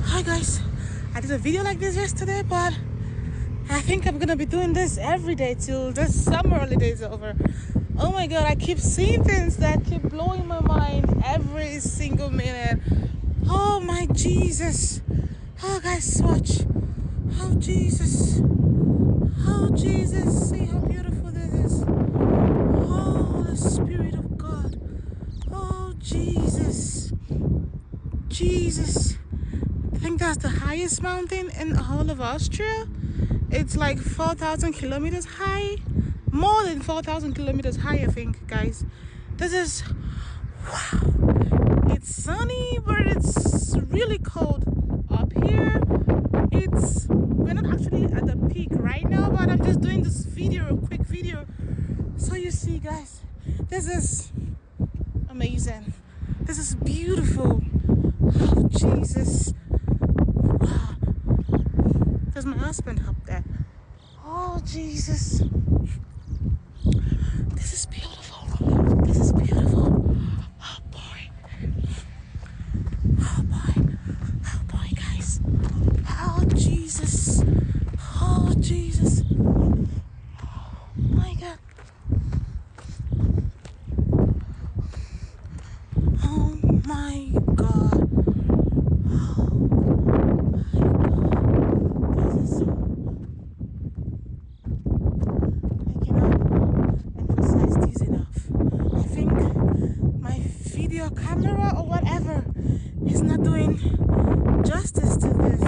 Hi guys, I did a video like this yesterday, but I think I'm gonna be doing this every day till the summer holidays over. Oh my god, I keep seeing things that keep blowing my mind every single minute. Oh my Jesus. Oh guys, watch. Oh Jesus. Oh Jesus, see how beautiful this is. Oh, the Spirit of God. Oh Jesus. Jesus. I think that's the highest mountain in all of Austria. It's like 4,000 kilometers high. More than 4,000 kilometers high, I think, guys. This is, wow. It's sunny, but it's really cold up here. We're not actually at the peak right now, but I'm just doing this video, a quick video. So you see, guys, this is amazing. This is beautiful. Oh, Jesus. Wow. There's my husband up there. Oh, Jesus. This is beautiful. This is beautiful. Oh, boy. Oh, boy. Oh, boy, guys. Oh, Jesus. Oh, Jesus. Oh, my God. Oh, my God. Video camera or whatever is not doing justice to this.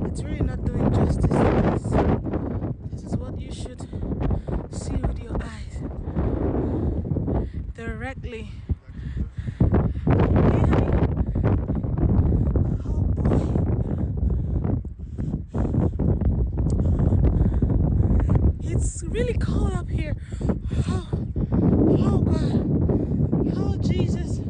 It's really not doing justice to this. This is what you should see with your eyes directly. Oh boy. It's really cold up here. Oh God. Oh Jesus.